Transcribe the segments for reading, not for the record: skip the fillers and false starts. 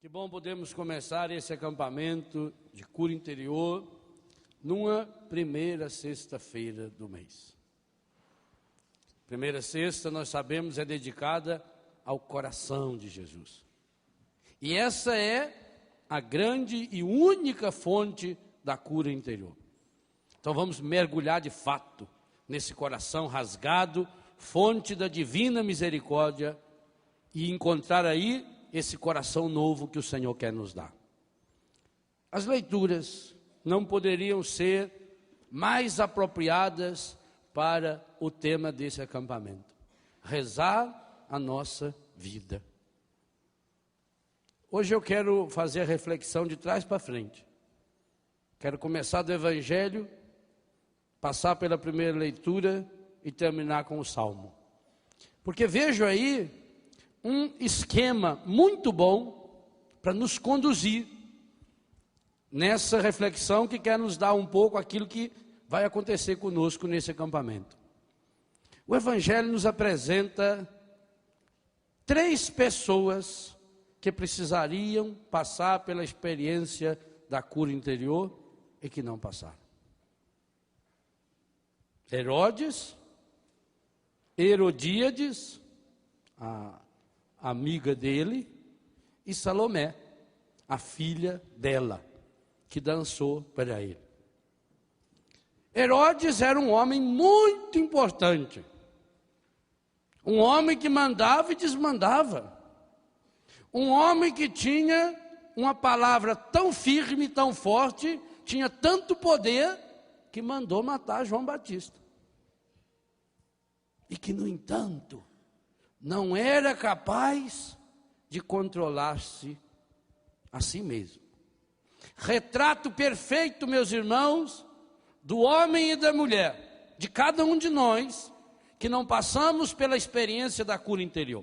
Que bom podemos começar esse acampamento de cura interior numa primeira sexta-feira do mês. Primeira sexta, nós sabemos, é dedicada ao coração de Jesus. E essa é a grande e única fonte da cura interior. Então vamos mergulhar de fato nesse coração rasgado, fonte da divina misericórdia, e encontrar aí esse coração novo que o Senhor quer nos dar. As leituras não poderiam ser mais apropriadas para o tema desse acampamento: rezar a nossa vida. Hoje eu quero fazer a reflexão de trás para frente. Quero começar do Evangelho, passar pela primeira leitura e terminar com o Salmo. Porque vejo aí um esquema muito bom para nos conduzir nessa reflexão que quer nos dar um pouco aquilo que vai acontecer conosco nesse acampamento. O Evangelho nos apresenta 3 pessoas que precisariam passar pela experiência da cura interior e que não passaram. Herodes, Herodíades, a amiga dele, e Salomé, a filha dela, que dançou para ele. Herodes era um homem muito importante, um homem que mandava e desmandava, um homem que tinha uma palavra tão firme, tão forte, tinha tanto poder, que mandou matar João Batista. E que, no entanto, não era capaz de controlar-se a si mesmo. Retrato perfeito, meus irmãos, do homem e da mulher, de cada um de nós, que não passamos pela experiência da cura interior.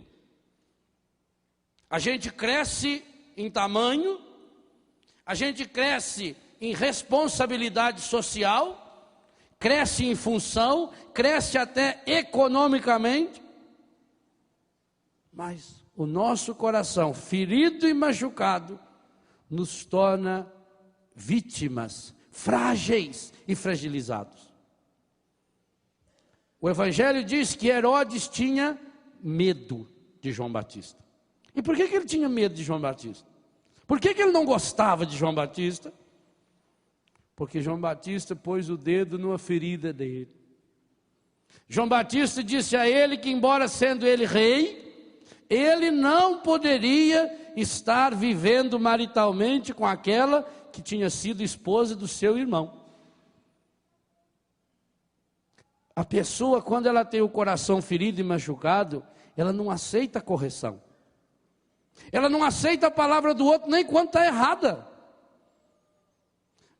A gente cresce em tamanho, a gente cresce em responsabilidade social, cresce em função, cresce até economicamente, mas o nosso coração ferido e machucado nos torna vítimas, frágeis e fragilizados. O Evangelho diz que Herodes tinha medo de João Batista. E por que ele tinha medo de João Batista? Por que ele não gostava de João Batista? Porque João Batista pôs o dedo numa ferida dele. João Batista disse a ele que, embora sendo ele rei, ele não poderia estar vivendo maritalmente com aquela que tinha sido esposa do seu irmão. A pessoa, quando ela tem o coração ferido e machucado, ela não aceita correção. Ela não aceita a palavra do outro nem quando está errada.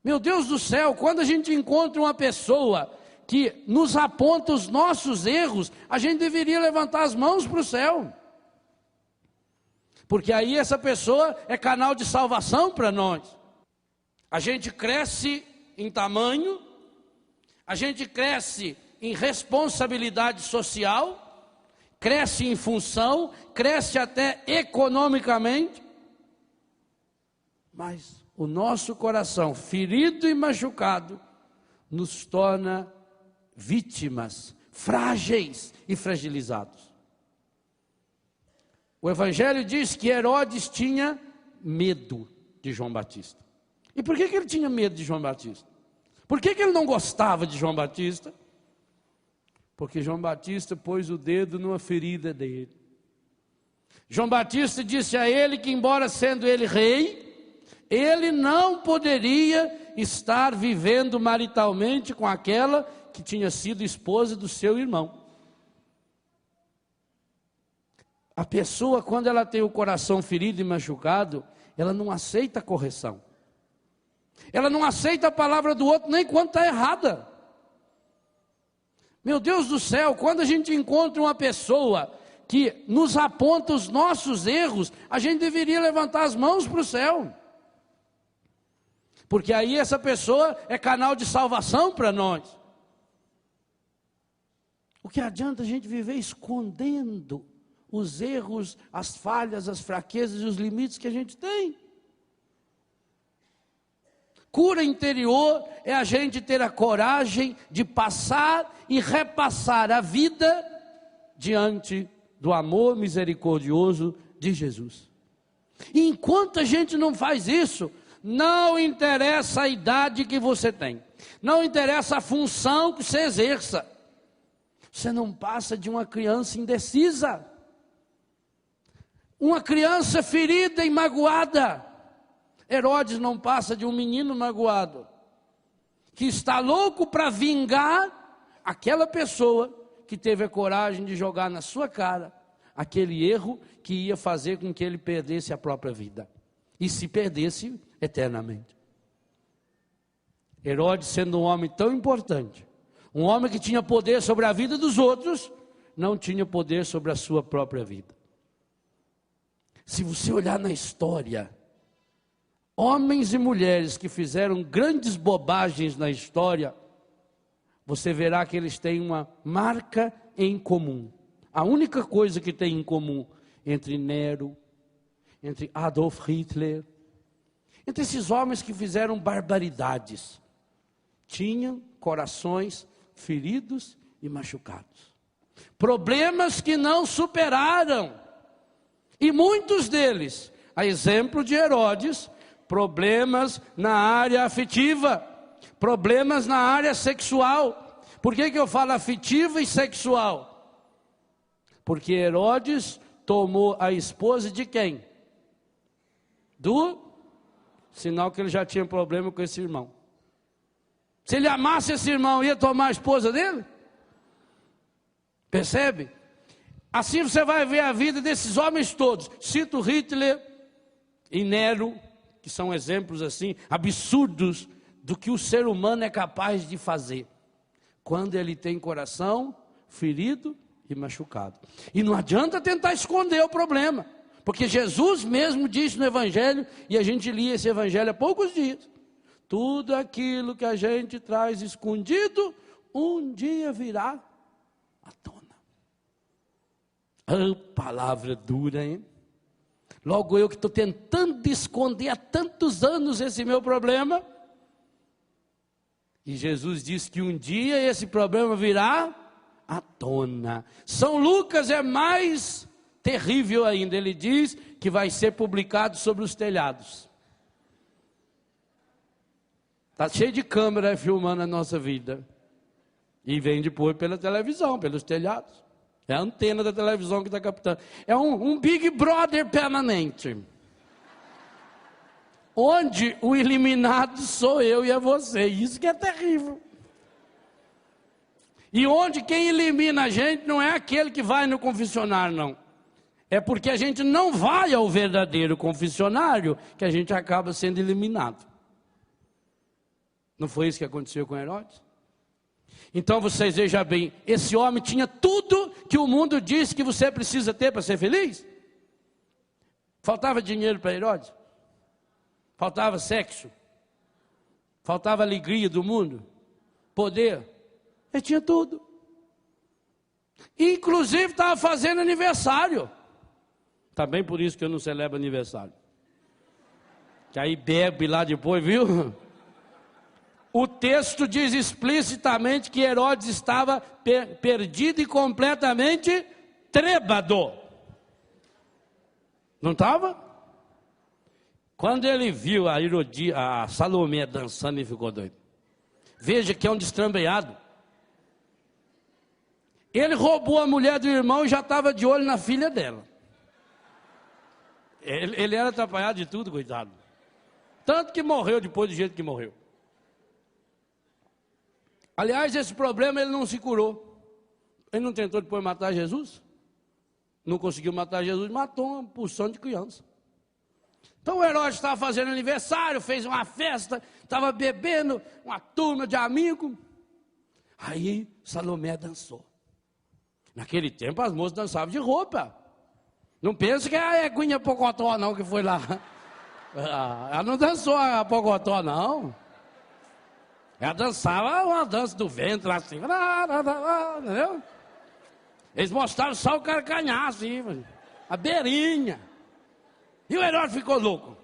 Meu Deus do céu, quando a gente encontra uma pessoa que nos aponta os nossos erros, a gente deveria levantar as mãos para o céu. Porque aí essa pessoa é canal de salvação para nós. A gente cresce em tamanho, a gente cresce em responsabilidade social, cresce em função, cresce até economicamente, mas o nosso coração ferido e machucado nos torna vítimas, frágeis e fragilizados. O Evangelho diz que Herodes tinha medo de João Batista. E por que ele tinha medo de João Batista? Por que ele não gostava de João Batista? Porque João Batista pôs o dedo numa ferida dele. João Batista disse a ele que, embora sendo ele rei, ele não poderia estar vivendo maritalmente com aquela que tinha sido esposa do seu irmão. A pessoa, quando ela tem o coração ferido e machucado, ela não aceita correção. Ela não aceita a palavra do outro nem quando está errada. Meu Deus do céu, quando a gente encontra uma pessoa que nos aponta os nossos erros, a gente deveria levantar as mãos para o céu. Porque aí essa pessoa é canal de salvação para nós. O que adianta a gente viver escondendo os erros, as falhas, as fraquezas e os limites que a gente tem? Cura interior é a gente ter a coragem de passar e repassar a vida diante do amor misericordioso de Jesus. E enquanto a gente não faz isso, não interessa a idade que você tem, não interessa a função que você exerça, você não passa de uma criança indecisa, uma criança ferida e magoada. Herodes não passa de um menino magoado, que está louco para vingar aquela pessoa que teve a coragem de jogar na sua cara aquele erro que ia fazer com que ele perdesse a própria vida, e se perdesse eternamente. Herodes, sendo um homem tão importante, um homem que tinha poder sobre a vida dos outros, não tinha poder sobre a sua própria vida. Se você olhar na história, homens e mulheres que fizeram grandes bobagens na história, você verá que eles têm uma marca em comum. A única coisa que tem em comum entre Nero, entre Adolf Hitler, entre esses homens que fizeram barbaridades, tinham corações feridos e machucados, problemas que não superaram, e muitos deles, a exemplo de Herodes, problemas na área afetiva, problemas na área sexual. Por que eu falo afetiva e sexual? Porque Herodes tomou a esposa de quem? Sinal que ele já tinha problema com esse irmão. Se ele amasse esse irmão, ia tomar a esposa dele? Percebe? Assim você vai ver a vida desses homens todos. Cito Hitler e Nero, que são exemplos assim, absurdos do que o ser humano é capaz de fazer, quando ele tem coração ferido e machucado. E não adianta tentar esconder o problema, porque Jesus mesmo disse no Evangelho, e a gente lia esse Evangelho há poucos dias: tudo aquilo que a gente traz escondido, um dia virá à tona. Ah, palavra dura, hein? Logo eu que estou tentando esconder há tantos anos esse meu problema, e Jesus disse que um dia esse problema virá à tona. São Lucas é mais terrível ainda, ele diz que vai ser publicado sobre os telhados. Está cheio de câmera filmando a nossa vida, e vem depois pela televisão, pelos telhados. É a antena da televisão que está captando. É um Big Brother permanente, onde o eliminado sou eu e é você. Isso que é terrível. E onde quem elimina a gente não é aquele que vai no confessionário, não. É porque a gente não vai ao verdadeiro confessionário que a gente acaba sendo eliminado. Não foi isso que aconteceu com Herodes? Então vocês vejam bem, esse homem tinha tudo que o mundo diz que você precisa ter para ser feliz. Faltava dinheiro para Herodes? Faltava sexo? Faltava alegria do mundo? Poder? Ele tinha tudo. Inclusive estava fazendo aniversário. Também por isso que eu não celebro aniversário. Que aí bebe lá depois, viu? O texto diz explicitamente que Herodes estava perdido e completamente trêbado. Não estava? Quando ele viu a Salomé dançando, ele ficou doido. Veja que é um destrambeado. Ele roubou a mulher do irmão e já estava de olho na filha dela. Ele era atrapalhado de tudo, coitado. Tanto que morreu depois do jeito que morreu. Aliás, esse problema ele não se curou. Ele não tentou depois matar Jesus? Não conseguiu matar Jesus, matou uma porção de criança. Então o Herodes estava fazendo aniversário, fez uma festa, estava bebendo, uma turma de amigos. Aí Salomé dançou. Naquele tempo as moças dançavam de roupa. Não pensa que é a Eguinha Pocotó não que foi lá. Ela não dançou a Pocotó não. Ela dançava uma dança do ventre assim. Entendeu? Eles mostraram só o carcanhar assim, a beirinha. E o Herodes ficou louco.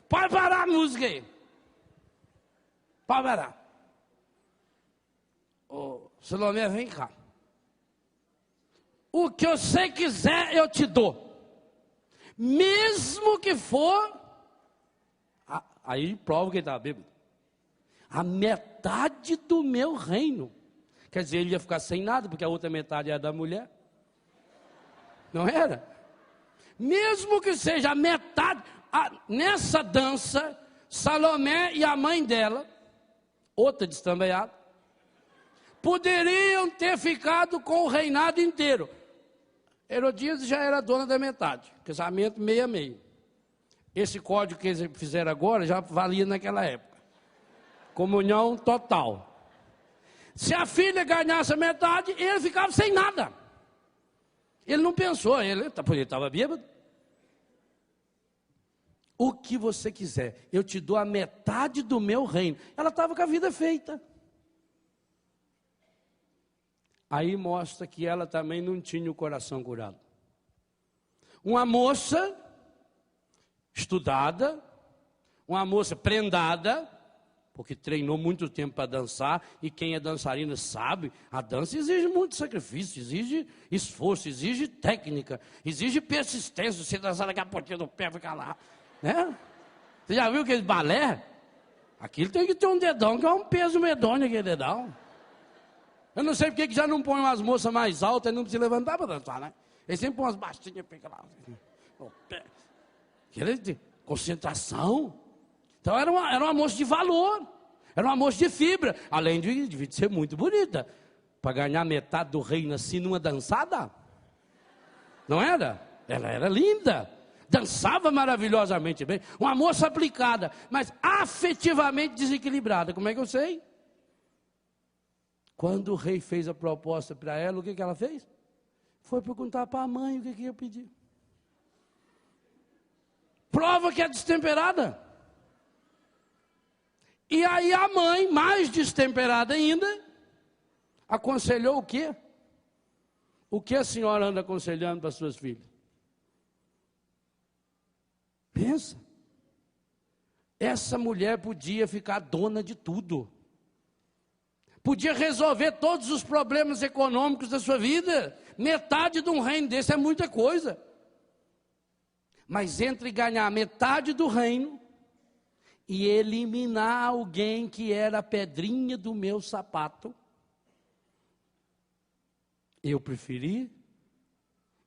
Pode parar a música aí. Pode parar. Ô, Salomé, vem cá. O que você quiser, eu te dou. Mesmo que for... Aí prova que ele estava bêbado. A metade do meu reino. Quer dizer, ele ia ficar sem nada, porque a outra metade era da mulher. Não era? Mesmo que seja a metade... nessa dança, Salomé e a mãe dela, outra destrambeada, poderiam ter ficado com o reinado inteiro. Herodias já era dona da metade, casamento meio a meio. Esse código que eles fizeram agora já valia naquela época. Comunhão total. Se a filha ganhasse a metade, ele ficava sem nada. Ele não pensou, ele estava bêbado. O que você quiser, eu te dou a metade do meu reino. Ela estava com a vida feita. Aí mostra que ela também não tinha o coração curado. Uma moça estudada, uma moça prendada, porque treinou muito tempo para dançar, e quem é dançarina sabe, a dança exige muito sacrifício, exige esforço, exige técnica, exige persistência. Você dançar daqui a pouquinho do pé, ficar lá, né? Você já viu aquele balé? Aquilo tem que ter um dedão, que é um peso medonho aquele dedão. Eu não sei porque que já não põe umas moças mais altas e não precisa levantar para dançar, né? Eles sempre põem umas baixinhas, fica lá, o pé. Concentração. Então era uma moça de valor, era uma moça de fibra, além de ser muito bonita. Para ganhar metade do reino assim numa dançada, não era? Ela era linda, dançava maravilhosamente bem, uma moça aplicada, mas afetivamente desequilibrada. Como é que eu sei? Quando o rei fez a proposta para ela, o que ela fez? Foi perguntar para a mãe o que ia pedir. Prova que é destemperada. E aí a mãe, mais destemperada ainda, aconselhou o quê? O que a senhora anda aconselhando para suas filhas? Pensa. Essa mulher podia ficar dona de tudo. Podia resolver todos os problemas econômicos da sua vida. Metade de um reino desse é muita coisa. Mas entre ganhar metade do reino e eliminar alguém que era a pedrinha do meu sapato, eu preferi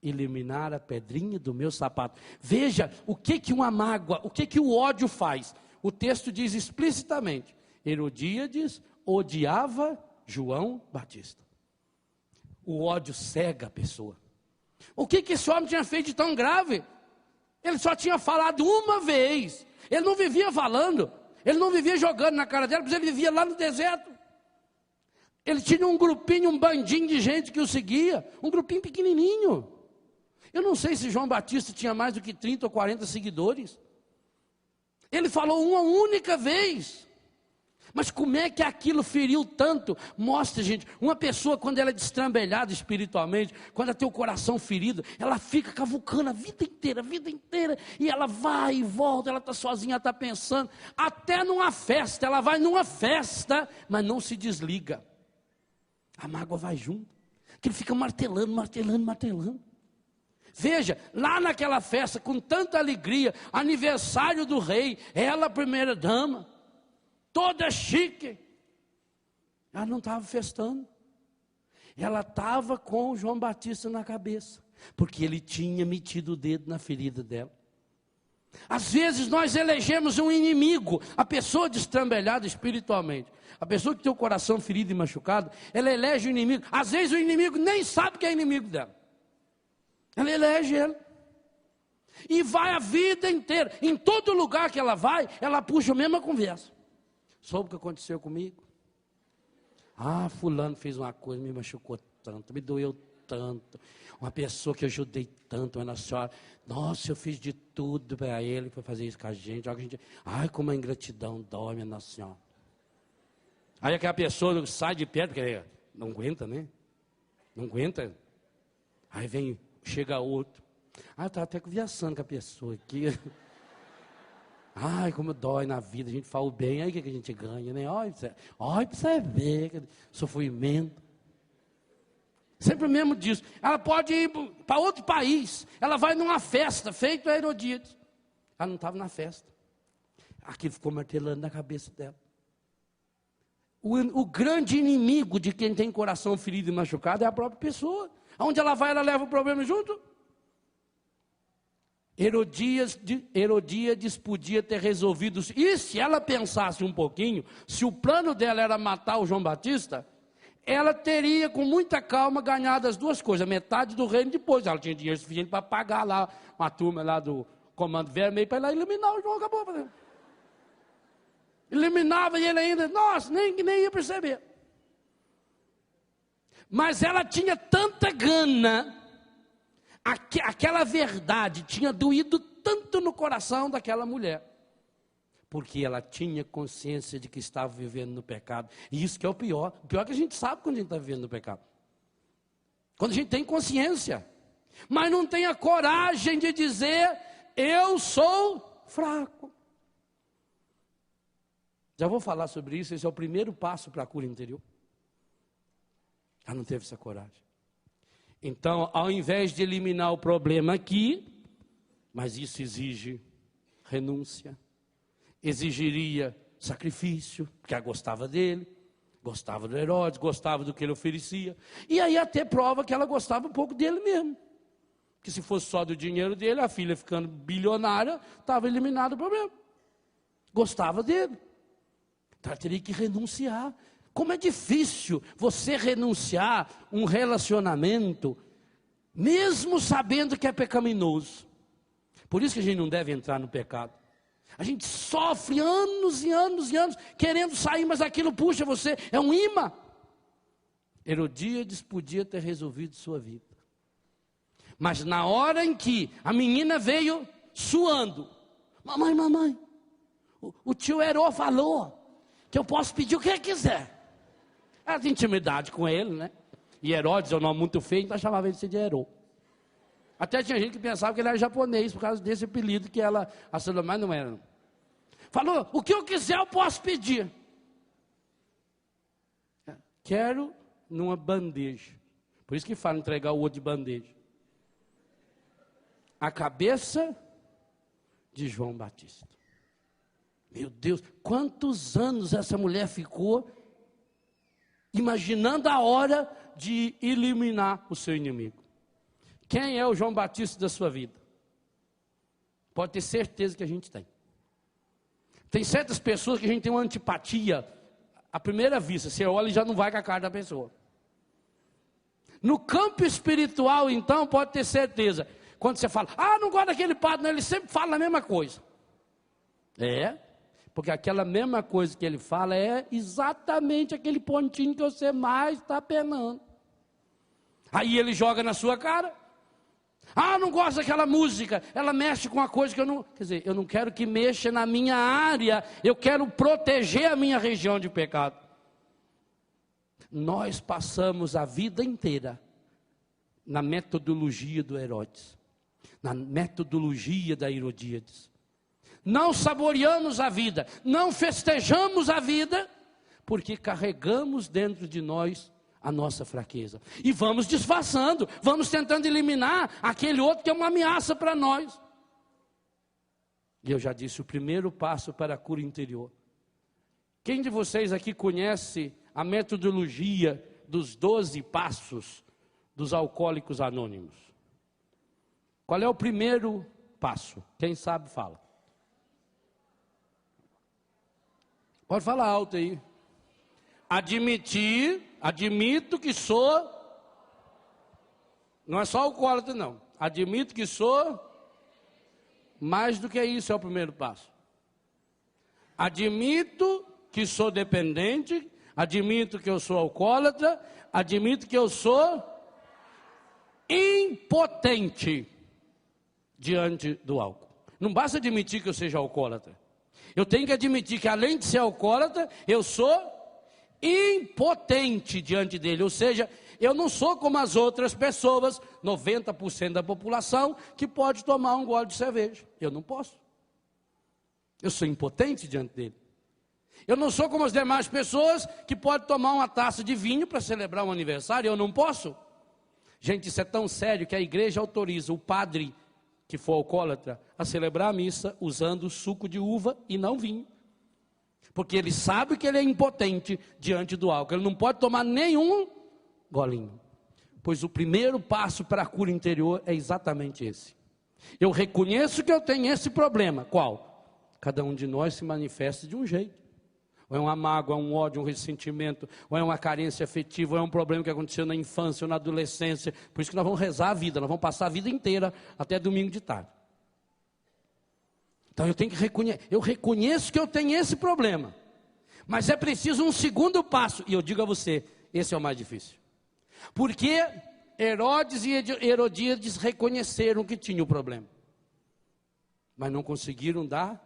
eliminar a pedrinha do meu sapato. Veja o que uma mágoa, o que o ódio faz. O texto diz explicitamente: Herodíades odiava João Batista. O ódio cega a pessoa. O que esse homem tinha feito de tão grave? Ele só tinha falado uma vez. Ele não vivia falando. Ele não vivia jogando na cara dela, mas ele vivia lá no deserto. Ele tinha um grupinho, um bandinho de gente que o seguia. Um grupinho pequenininho. Eu não sei se João Batista tinha mais do que 30 ou 40 seguidores. Ele falou uma única vez. Mas como é que aquilo feriu tanto? Mostra, gente, uma pessoa quando ela é destrambelhada espiritualmente, quando ela tem o coração ferido, ela fica cavucando a vida inteira, e ela vai e volta, ela está sozinha, ela está pensando, até numa festa, ela vai numa festa, mas não se desliga. A mágoa vai junto, que ele fica martelando. Veja, lá naquela festa, com tanta alegria, aniversário do rei, ela a primeira dama, toda chique, ela não estava festando, ela estava com o João Batista na cabeça, porque ele tinha metido o dedo na ferida dela. Às vezes nós elegemos um inimigo, a pessoa destrambelhada espiritualmente, a pessoa que tem o coração ferido e machucado, ela elege o inimigo. Às vezes o inimigo nem sabe que é inimigo dela, ela elege ele. E vai a vida inteira, em todo lugar que ela vai, ela puxa a mesma conversa. Soube o que aconteceu comigo? Ah, fulano fez uma coisa, me machucou tanto, me doeu tanto. Uma pessoa que eu ajudei tanto, mas Nossa Senhora, nossa, eu fiz de tudo para ele, para fazer isso com a gente. Ai, como a ingratidão dói, minha Nossa Senhora. Aí aquela pessoa sai de perto, porque não aguenta, né? Não aguenta. Aí chega outro. Ah, eu estava até conversando com a pessoa aqui. Ai, como dói na vida, a gente fala o bem, aí o que a gente ganha, né? Olha pra você ver, sofrimento. Sempre mesmo disso. Ela pode ir para outro país, ela vai numa festa, feito a Herodíades. Ela não estava na festa. Aquilo ficou martelando na cabeça dela. O grande inimigo de quem tem coração ferido e machucado é a própria pessoa. Aonde ela vai, ela leva o problema junto. Herodíades podia ter resolvido. E se ela pensasse um pouquinho, se o plano dela era matar o João Batista, ela teria com muita calma ganhado as duas coisas, metade do reino depois. Ela tinha dinheiro suficiente para pagar lá uma turma lá do Comando Vermelho para ir lá eliminar o João, acabou. Eliminava e ele ainda, nossa, nem ia perceber. Mas ela tinha tanta gana, aquela verdade tinha doído tanto no coração daquela mulher, porque ela tinha consciência de que estava vivendo no pecado. E isso que é o pior. O pior é que a gente sabe quando a gente está vivendo no pecado. Quando a gente tem consciência, mas não tem a coragem de dizer, eu sou fraco. Já vou falar sobre isso, esse é o primeiro passo para a cura interior. Ela não teve essa coragem. Então, ao invés de eliminar o problema aqui, mas isso exige renúncia, exigiria sacrifício, porque ela gostava dele, gostava do Herodes, gostava do que ele oferecia, e aí até prova que ela gostava um pouco dele mesmo. Que se fosse só do dinheiro dele, a filha ficando bilionária, estava eliminado o problema. Gostava dele. Então ela teria que renunciar. Como é difícil você renunciar um relacionamento, mesmo sabendo que é pecaminoso. Por isso que a gente não deve entrar no pecado. A gente sofre anos e anos e anos, querendo sair, mas aquilo puxa você, é um imã. Herodíades podia ter resolvido sua vida. Mas na hora em que a menina veio suando, mamãe, o tio Herô falou que eu posso pedir o que quiser. Ela tem intimidade com ele, né? E Herodes é um nome muito feio, então chamava ele de Herô. Até tinha gente que pensava que ele era japonês, por causa desse apelido que ela assumiu, mas não era. Falou, o que eu quiser eu posso pedir. Quero numa bandeja. Por isso que fala entregar o outro de bandeja. A cabeça de João Batista. Meu Deus, quantos anos essa mulher ficou imaginando a hora de eliminar o seu inimigo. Quem é o João Batista da sua vida? Pode ter certeza que a gente tem. Tem certas pessoas que a gente tem uma antipatia à primeira vista. Você olha e já não vai com a cara da pessoa. No campo espiritual, então, pode ter certeza. Quando você fala, não gosto daquele padre, não, ele sempre fala a mesma coisa. Porque aquela mesma coisa que ele fala é exatamente aquele pontinho que você mais está penando. Aí ele joga na sua cara. Não gosto daquela música, ela mexe com uma coisa que eu não... Quer dizer, eu não quero que mexa na minha área, eu quero proteger a minha região de pecado. Nós passamos a vida inteira na metodologia do Herodes, na metodologia da Herodíades. Não saboreamos a vida, não festejamos a vida, porque carregamos dentro de nós a nossa fraqueza. E vamos disfarçando, vamos tentando eliminar aquele outro que é uma ameaça para nós. E eu já disse, o primeiro passo para a cura interior. Quem de vocês aqui conhece a metodologia dos 12 passos dos alcoólicos anônimos? Qual é o primeiro passo? Quem sabe fala. Pode falar alto aí. Admito que sou, não é só alcoólatra não, admito que sou, mais do que isso é o primeiro passo. Admito que sou dependente, admito que eu sou alcoólatra, admito que eu sou impotente diante do álcool. Não basta admitir que eu seja alcoólatra. Eu tenho que admitir que além de ser alcoólatra, eu sou impotente diante dele, ou seja, eu não sou como as outras pessoas, 90% da população, que pode tomar um gole de cerveja. Eu não posso. Eu sou impotente diante dele. Eu não sou como as demais pessoas que podem tomar uma taça de vinho para celebrar um aniversário. Eu não posso. Gente, isso é tão sério que a igreja autoriza o padre que for alcoólatra a celebrar a missa usando suco de uva e não vinho. Porque ele sabe que ele é impotente diante do álcool. Ele não pode tomar nenhum golinho. Pois o primeiro passo para a cura interior é exatamente esse. Eu reconheço que eu tenho esse problema. Qual? Cada um de nós se manifesta de um jeito. Ou é uma mágoa, um ódio, um ressentimento, ou é uma carência afetiva, ou é um problema que aconteceu na infância ou na adolescência. Por isso que nós vamos rezar a vida, nós vamos passar a vida inteira até domingo de tarde. Então eu tenho que reconhecer, eu reconheço que eu tenho esse problema. Mas é preciso um segundo passo, e eu digo a você, esse é o mais difícil. Porque Herodes e Herodíades reconheceram que tinha o problema. Mas não conseguiram dar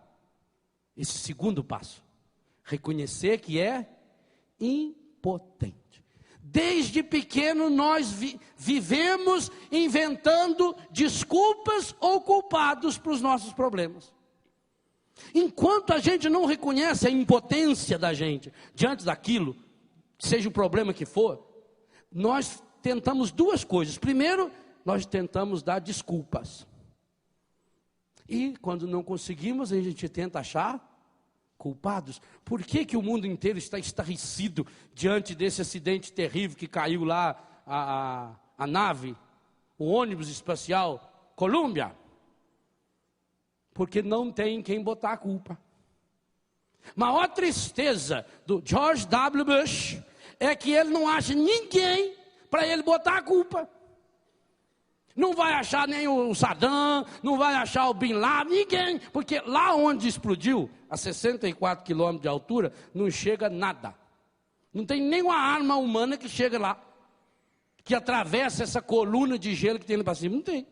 esse segundo passo. Reconhecer que é impotente. Desde pequeno nós vivemos inventando desculpas ou culpados para os nossos problemas. Enquanto a gente não reconhece a impotência da gente diante daquilo, seja o problema que for, nós tentamos duas coisas. Primeiro, nós tentamos dar desculpas. E quando não conseguimos, a gente tenta achar culpados. Por que o mundo inteiro está estarrecido diante desse acidente terrível que caiu lá a nave, o ônibus espacial Columbia? Porque não tem quem botar a culpa. Maior tristeza do George W. Bush é que ele não acha ninguém para ele botar a culpa. Não vai achar nem o Saddam, não vai achar o Bin Laden, ninguém. Porque lá onde explodiu, a 64 quilômetros de altura, não chega nada. Não tem nenhuma arma humana que chega lá, que atravessa essa coluna de gelo que tem ali para cima. Não tem.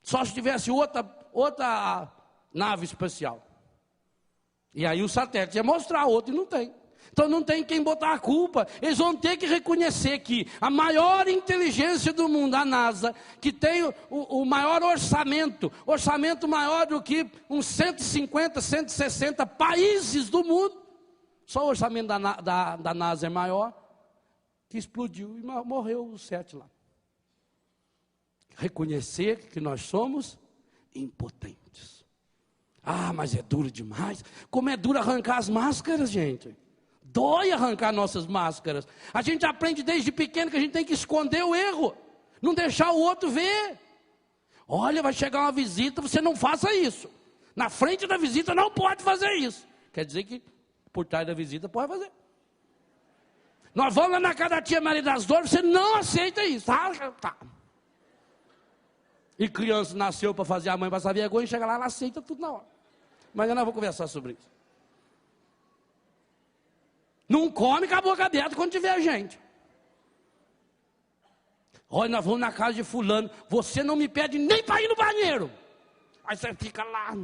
Só se tivesse outra nave espacial. E aí o satélite ia mostrar outro e não tem. Então não tem quem botar a culpa. Eles vão ter que reconhecer que a maior inteligência do mundo, a NASA, que tem o maior orçamento maior do que uns 150, 160 países do mundo, só o orçamento da NASA é maior, que explodiu e morreu os 7 lá. Reconhecer que nós somos impotentes. Ah, mas é duro demais. Como é duro arrancar as máscaras, gente. Dói arrancar nossas máscaras. A gente aprende desde pequeno que a gente tem que esconder o erro, não deixar o outro ver. Olha, vai chegar uma visita, você não faça isso. Na frente da visita não pode fazer isso. Quer dizer que por trás da visita pode fazer. Nós vamos lá na casa da tia Maria das Dores, você não aceita isso. Tá. E criança nasceu para fazer a mãe passar vergonha, chega lá, ela aceita tudo na hora. Mas eu não vou conversar sobre isso. Não come com a boca aberta quando tiver gente. Olha, nós vamos na casa de fulano, você não me pede nem para ir no banheiro. Aí você fica lá,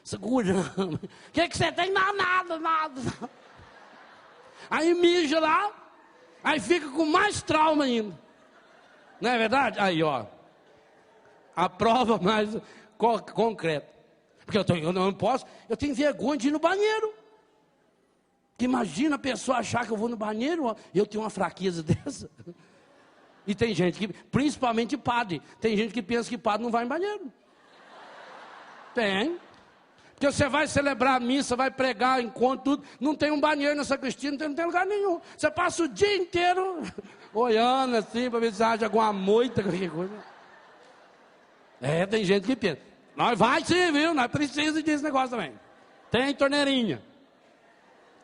segurando. O que você tem? Nada. Aí mija lá, aí fica com mais trauma ainda. Não é verdade? Aí, ó. A prova mais concreta. Porque eu não posso, eu tenho vergonha de ir no banheiro. Que imagina a pessoa achar que eu vou no banheiro, eu tenho uma fraqueza dessa. E tem gente que, principalmente padre, tem gente que pensa que padre não vai em banheiro. Tem. Porque você vai celebrar a missa, vai pregar, encontro, tudo, não tem um banheiro na sacristia, não tem lugar nenhum. Você passa o dia inteiro olhando assim, para ver se acha alguma moita, qualquer coisa. Tem gente que pensa, nós vai sim, viu, nós precisamos desse negócio também. Tem torneirinha.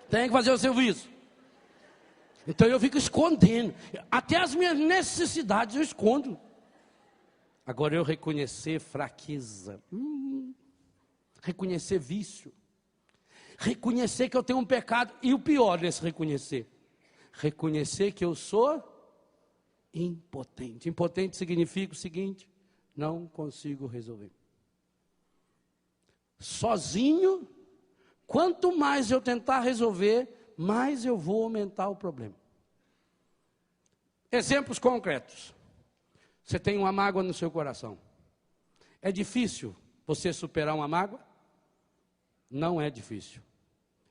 Tem que fazer o serviço. Então eu fico escondendo. Até as minhas necessidades eu escondo. Agora eu reconhecer fraqueza. Reconhecer vício. Reconhecer que eu tenho um pecado. E o pior desse reconhecer. Reconhecer que eu sou impotente. Impotente significa o seguinte: não consigo resolver. Sozinho. Quanto mais eu tentar resolver, mais eu vou aumentar o problema. Exemplos concretos. Você tem uma mágoa no seu coração. É difícil você superar uma mágoa? Não é difícil.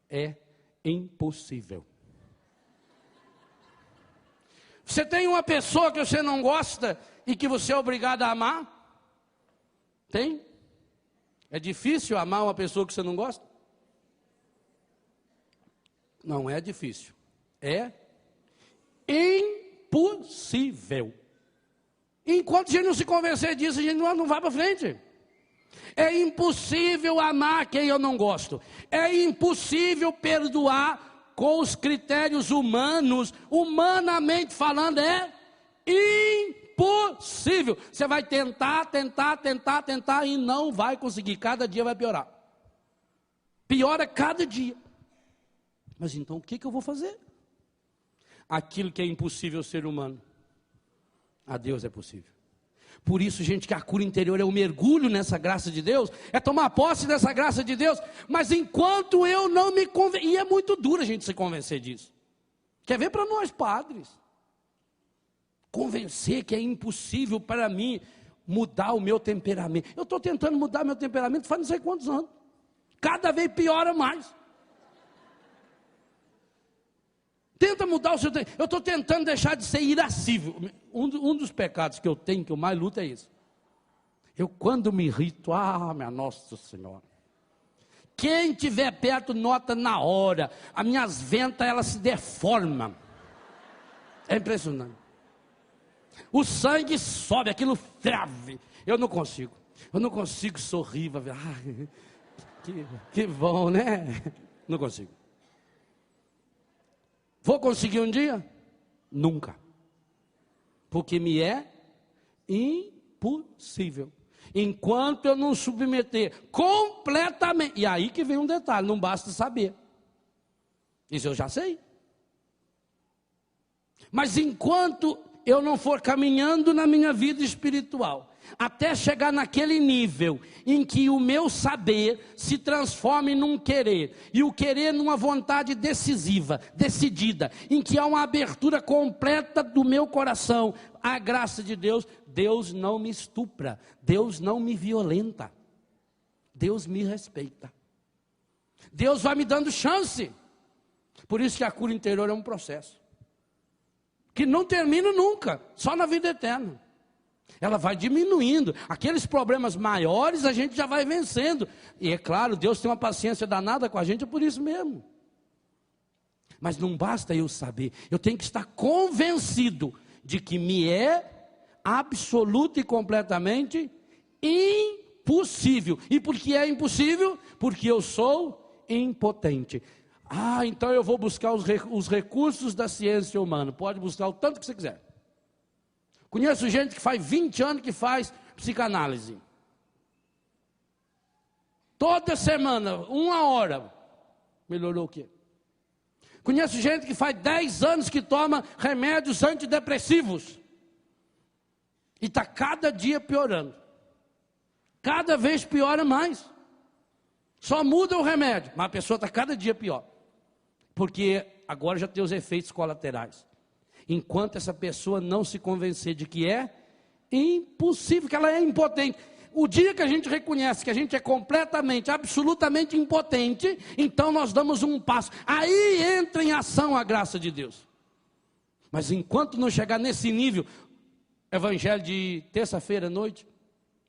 É impossível. Você tem uma pessoa que você não gosta e que você é obrigado a amar? Tem? É difícil amar uma pessoa que você não gosta? Não é difícil. É impossível. Enquanto a gente não se convencer disso, a gente não vai para frente. É impossível amar quem eu não gosto. É impossível perdoar com os critérios humanos. Humanamente falando, é impossível. Você vai tentar e não vai conseguir. Cada dia vai piorar. Piora cada dia. Mas então o que eu vou fazer? Aquilo que é impossível ao ser humano, a Deus é possível. Por isso, gente, que a cura interior é o mergulho nessa graça de Deus, é tomar posse dessa graça de Deus, mas enquanto eu não me convencer, e é muito duro a gente se convencer disso. Quer ver para nós padres? Convencer que é impossível para mim mudar o meu temperamento. Eu estou tentando mudar meu temperamento faz não sei quantos anos. Cada vez piora mais. Tenta mudar o seu tempo. Eu estou tentando deixar de ser irascível. Um dos pecados que eu tenho, que eu mais luto, é isso. Eu quando me irrito, minha Nossa Senhora. Quem estiver perto nota na hora. As minhas ventas, elas se deformam. É impressionante. O sangue sobe, aquilo ferve. Eu não consigo sorrir. Que bom, né? Não consigo. Vou conseguir um dia? Nunca. Porque me é impossível. Enquanto eu não submeter completamente. E aí que vem um detalhe, não basta saber. Isso eu já sei. Mas enquanto eu não for caminhando na minha vida espiritual, até chegar naquele nível em que o meu saber se transforme num querer, e o querer numa vontade decisiva, decidida, em que há uma abertura completa do meu coração à graça de Deus, Deus não me estupra, Deus não me violenta, Deus me respeita, Deus vai me dando chance. Por isso que a cura interior é um processo que não termina nunca, só na vida eterna. Ela vai diminuindo, aqueles problemas maiores a gente já vai vencendo, e é claro, Deus tem uma paciência danada com a gente, é por isso mesmo. Mas não basta eu saber, eu tenho que estar convencido de que me é absoluta e completamente impossível. E por que é impossível? Porque eu sou impotente. Então eu vou buscar os recursos da ciência humana. Pode buscar o tanto que você quiser. Conheço gente que faz 20 anos que faz psicanálise. Toda semana, 1 hora. Melhorou o quê? Conheço gente que faz 10 anos que toma remédios antidepressivos. E está cada dia piorando. Cada vez piora mais. Só muda o remédio, mas a pessoa está cada dia pior. Porque agora já tem os efeitos colaterais. Enquanto essa pessoa não se convencer de que é impossível, que ela é impotente. O dia que a gente reconhece que a gente é completamente, absolutamente impotente, então nós damos um passo. Aí entra em ação a graça de Deus. Mas enquanto não chegar nesse nível, evangelho de terça-feira à noite,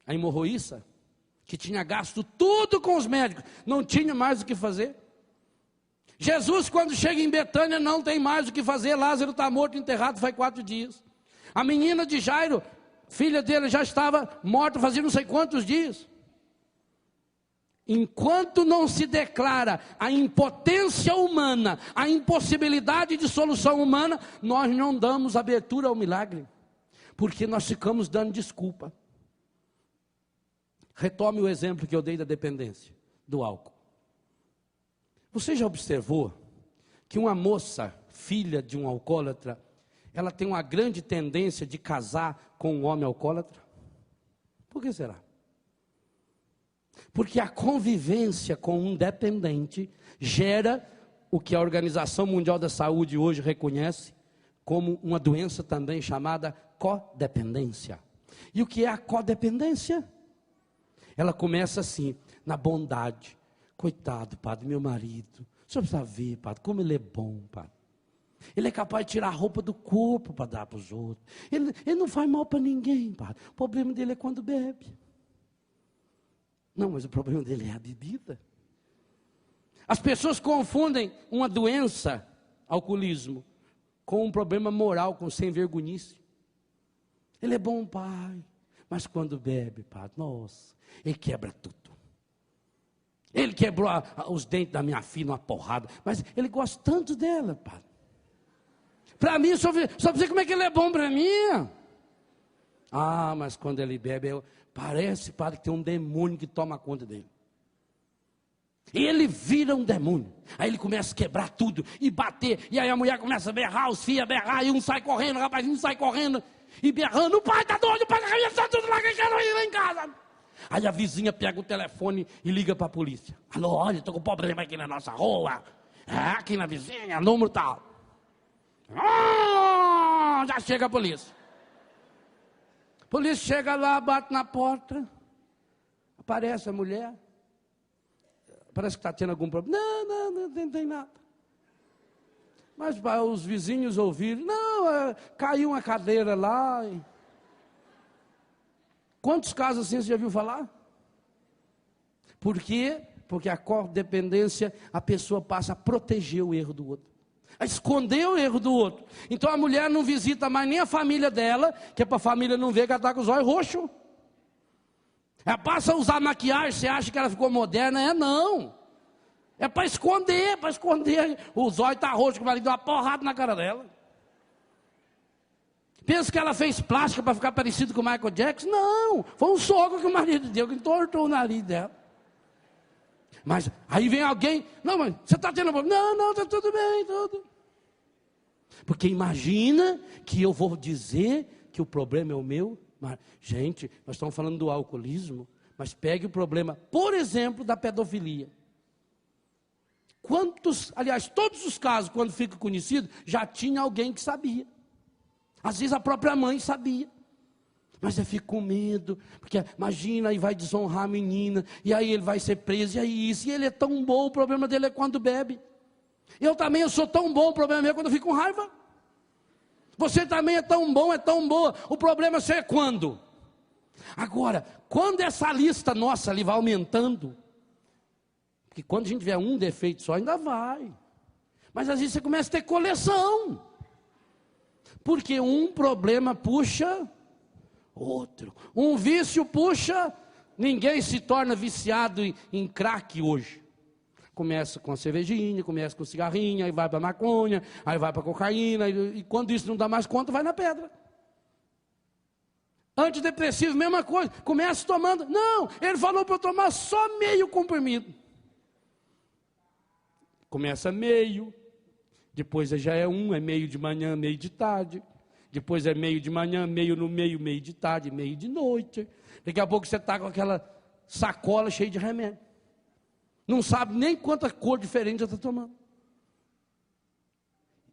a hemorroíça, que tinha gasto tudo com os médicos, não tinha mais o que fazer. Jesus, quando chega em Betânia, não tem mais o que fazer. Lázaro está morto, enterrado faz 4 dias. A menina de Jairo, filha dele, já estava morta fazia não sei quantos dias. Enquanto não se declara a impotência humana, a impossibilidade de solução humana, nós não damos abertura ao milagre, porque nós ficamos dando desculpa. Retome o exemplo que eu dei da dependência do álcool. Você já observou que uma moça, filha de um alcoólatra, ela tem uma grande tendência de casar com um homem alcoólatra? Por que será? Porque a convivência com um dependente gera o que a Organização Mundial da Saúde hoje reconhece como uma doença também chamada codependência. E o que é a codependência? Ela começa assim, na bondade, Coitado, padre, meu marido. O senhor precisa ver, padre, como ele é bom, padre. Ele é capaz de tirar a roupa do corpo para dar para os outros. Ele não faz mal para ninguém, padre. O problema dele é quando bebe. Não, mas o problema dele é a bebida. As pessoas confundem uma doença, alcoolismo, com um problema moral, com sem vergonhice. Ele é bom pai, mas quando bebe, padre, nossa, ele quebra tudo. Ele quebrou os dentes da minha filha, uma porrada, mas ele gosta tanto dela, padre. Para mim, só para ver como é que ele é bom para mim. Ah, mas quando ele bebe, parece, padre, que tem um demônio que toma conta dele. E ele vira um demônio. Aí ele começa a quebrar tudo e bater. E aí a mulher começa a berrar, os filhos a berrar. E um sai correndo, o rapazinho sai correndo. E berrando, o pai está doido, o pai está arrebentando tudo lá, que eu quero ir lá em casa. Aí a vizinha pega o telefone e liga para a polícia. Alô, olha, estou com problema aqui na nossa rua. Aqui na vizinha, número tal. Já chega a polícia. A polícia chega lá, bate na porta. Aparece a mulher. Parece que está tendo algum problema. Não tem nada. Mas para os vizinhos ouvirem, caiu uma cadeira lá. Quantos casos assim você já viu falar? Por quê? Porque a codependência, a pessoa passa a proteger o erro do outro. A esconder o erro do outro. Então a mulher não visita mais nem a família dela, que é para a família não ver que ela está com os olhos roxos. Ela passa a usar maquiagem, você acha que ela ficou moderna? Não. É para esconder, Os olhos estão roxos, que o marido deu uma porrada na cara dela. Pensa que ela fez plástica para ficar parecido com o Michael Jackson? Não, foi um soco que o marido deu, que entortou o nariz dela. Mas aí vem alguém, não, mas você está tendo problema? Não, está tudo bem, tudo. Porque imagina que eu vou dizer que o problema é o meu. Gente, nós estamos falando do alcoolismo, mas pegue o problema, por exemplo, da pedofilia. Todos os casos, quando fica conhecido, já tinha alguém que sabia. Às vezes a própria mãe sabia. Mas eu fico com medo, porque imagina, aí vai desonrar a menina, e aí ele vai ser preso, e aí isso, e ele é tão bom, o problema dele é quando bebe. Eu sou tão bom, o problema é quando eu fico com raiva. Você também é tão bom, é tão boa, o problema é quando? Agora, quando essa lista nossa ali vai aumentando, porque quando a gente tiver um defeito só, ainda vai. Mas às vezes você começa a ter coleção. Porque um problema puxa outro. Um vício puxa, ninguém se torna viciado em crack hoje. Começa com a cervejinha, começa com cigarrinha, aí vai para a maconha, aí vai para a cocaína, e quando isso não dá mais conta, vai na pedra. Antidepressivo, mesma coisa, começa tomando. Não, ele falou para eu tomar só meio comprimido. Começa meio, depois já é meio de manhã, meio de tarde. Depois é meio de manhã, meio no meio, meio de tarde, meio de noite. Daqui a pouco você está com aquela sacola cheia de remédio. Não sabe nem quanta cor diferente já está tomando.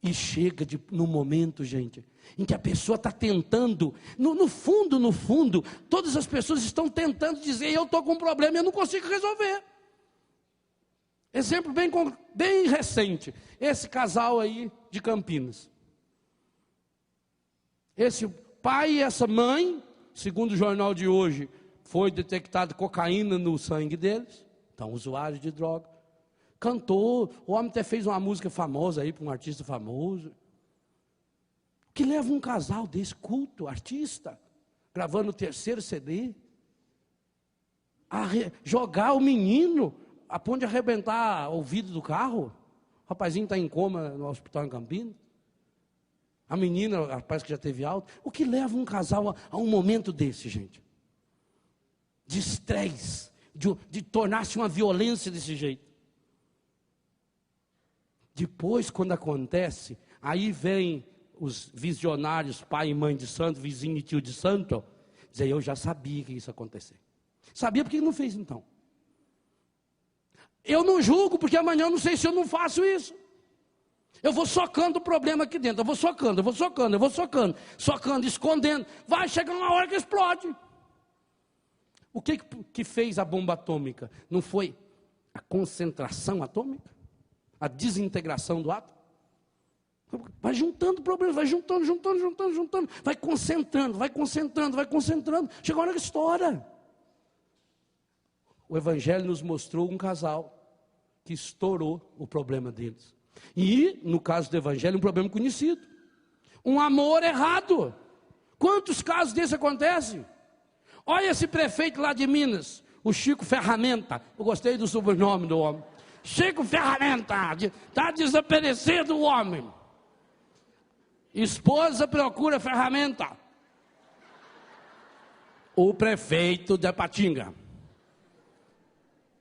E chega no momento, gente, em que a pessoa está tentando, no fundo, todas as pessoas estão tentando dizer, eu estou com um problema e eu não consigo resolver. Exemplo bem recente, esse casal aí de Campinas. Esse pai e essa mãe, segundo o jornal de hoje, foi detectado cocaína no sangue deles. Então, usuários de droga. Cantou, o homem até fez uma música famosa aí para um artista famoso. O que leva um casal desse culto, artista, gravando o 3º CD, a jogar o menino a ponto de arrebentar o vidro do carro? O rapazinho está em coma no hospital em Campinas. A menina, parece que já teve alta. O que leva um casal a um momento desse, gente? De estresse, de tornar-se uma violência desse jeito. Depois, quando acontece, aí vem os visionários, pai e mãe de santo, vizinho e tio de santo, dizer, eu já sabia que isso ia acontecer. Sabia, porque não fez então? Eu não julgo, porque amanhã eu não sei se eu não faço isso. Eu vou socando o problema aqui dentro, eu vou socando, escondendo. Vai chegar uma hora que explode. O que fez a bomba atômica? Não foi a concentração atômica, a desintegração do átomo. Vai juntando problemas, vai juntando, vai concentrando, chega a hora que estoura. O Evangelho nos mostrou um casal que estourou o problema deles. E, no caso do Evangelho, um problema conhecido. Um amor errado. Quantos casos desses acontecem? Olha esse prefeito lá de Minas, o Chico Ferramenta. Eu gostei do sobrenome do homem. Chico Ferramenta, está desaparecido o homem. Esposa procura ferramenta. O prefeito de Patinga.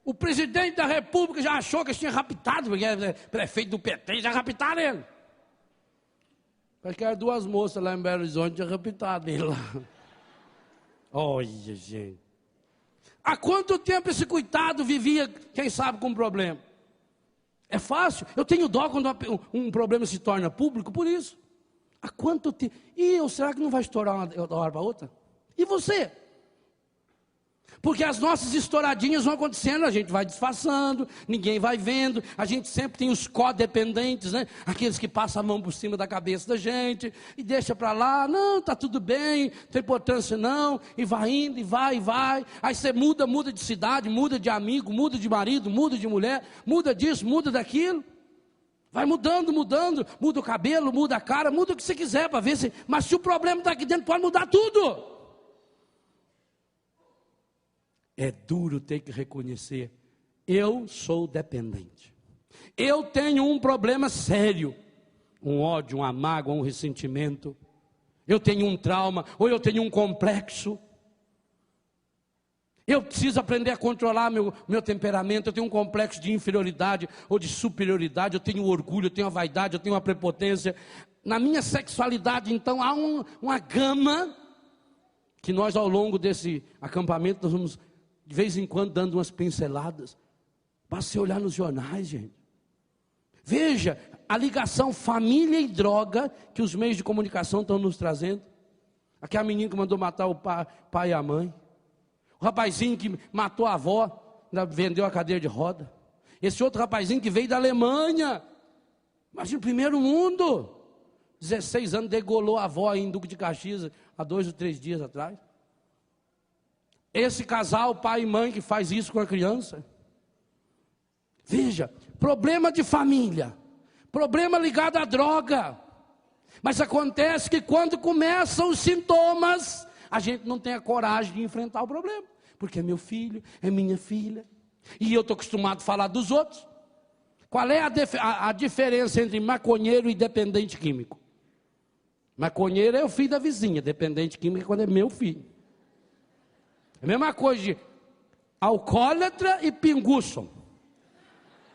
O presidente da República já achou que tinha raptado, porque é prefeito do PT, já raptaram ele. Parece que eram duas moças lá em Belo Horizonte, já raptaram ele lá. Olha, gente. Há quanto tempo esse coitado vivia, quem sabe, com um problema? É fácil. Eu tenho dó quando um problema se torna público, por isso. Há quanto tempo? E será que não vai estourar uma hora para outra? E você? Porque as nossas estouradinhas vão acontecendo, a gente vai disfarçando, ninguém vai vendo, a gente sempre tem os codependentes, né? Aqueles que passam a mão por cima da cabeça da gente, e deixa para lá, não, está tudo bem, não tem importância não, e vai indo, e vai, aí você muda de cidade, muda de amigo, muda de marido, muda de mulher, muda disso, muda daquilo, vai mudando, muda o cabelo, muda a cara, muda o que você quiser para ver se, mas se o problema está aqui dentro, pode mudar tudo. É duro ter que reconhecer, eu sou dependente. Eu tenho um problema sério, um ódio, uma mágoa, um ressentimento. Eu tenho um trauma, ou eu tenho um complexo. Eu preciso aprender a controlar meu temperamento. Eu tenho um complexo de inferioridade ou de superioridade. Eu tenho orgulho, eu tenho a vaidade, eu tenho a prepotência. Na minha sexualidade, então, há uma gama que nós, ao longo desse acampamento, nós vamos de vez em quando dando umas pinceladas. Basta você olhar nos jornais, gente. Veja a ligação família e droga que os meios de comunicação estão nos trazendo. Aquela menina que mandou matar o pai e a mãe. O rapazinho que matou a avó, vendeu a cadeira de roda. Esse outro rapazinho que veio da Alemanha. Imagina, o primeiro mundo. 16 anos, degolou a avó em Duque de Caxias há 2 ou 3 dias atrás. Esse casal, pai e mãe, que faz isso com a criança. Veja, problema de família, problema ligado à droga. Mas acontece que quando começam os sintomas, a gente não tem a coragem de enfrentar o problema. Porque é meu filho, é minha filha. E eu estou acostumado a falar dos outros. Qual é a diferença entre maconheiro e dependente químico? Maconheiro é o filho da vizinha, dependente químico é quando é meu filho. É a mesma coisa de alcoólatra e pinguço.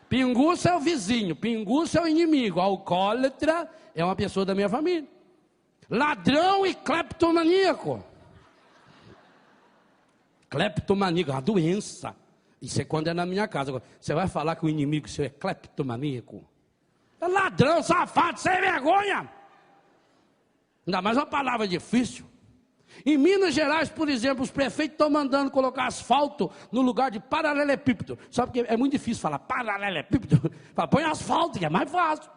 Pinguço é o vizinho, pinguço é o inimigo. Alcoólatra é uma pessoa da minha família. Ladrão e cleptomaníaco. Cleptomaníaco é uma doença. Isso é quando é na minha casa. Você vai falar que o inimigo seu é cleptomaníaco? É ladrão, safado, sem vergonha. Ainda mais uma palavra difícil. Em Minas Gerais, por exemplo, os prefeitos estão mandando colocar asfalto no lugar de paralelepípedo. Só porque é muito difícil falar paralelepípedo. Fala, põe asfalto, que é mais fácil.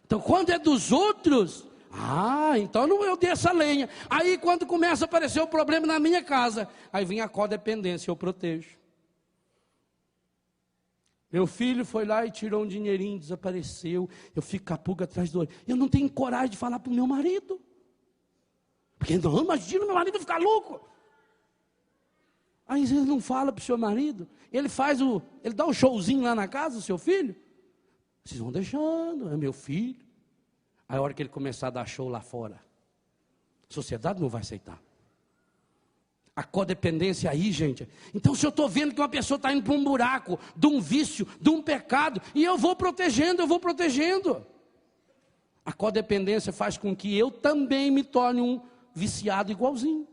Então, quando é dos outros, então não eu dei essa lenha. Aí, quando começa a aparecer o problema na minha casa, aí vem a codependência, eu protejo. Meu filho foi lá e tirou um dinheirinho, desapareceu. Eu fico com a pulga atrás do olho. Eu não tenho coragem de falar para o meu marido. Porque não, imagina meu marido ficar louco. Aí ele não fala para o seu marido. Ele dá um showzinho lá na casa, o seu filho. Vocês vão deixando, é meu filho. Aí a hora que ele começar a dar show lá fora, a sociedade não vai aceitar. A codependência aí, gente. Então, se eu estou vendo que uma pessoa está indo para um buraco, de um vício, de um pecado, e eu vou protegendo. A codependência faz com que eu também me torne um viciado igualzinho.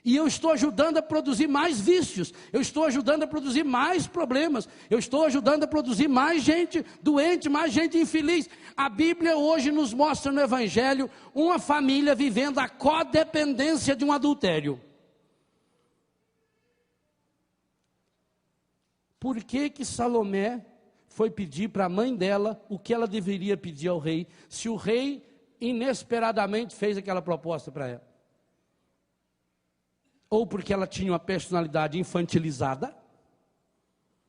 E eu estou ajudando a produzir mais vícios. Eu estou ajudando a produzir mais problemas. Eu estou ajudando a produzir mais gente doente, mais gente infeliz. A Bíblia hoje nos mostra no Evangelho uma família vivendo a codependência de um adultério. Por que que Salomé foi pedir para a mãe dela o que ela deveria pedir ao rei, se o rei inesperadamente fez aquela proposta para ela? Ou porque ela tinha uma personalidade infantilizada,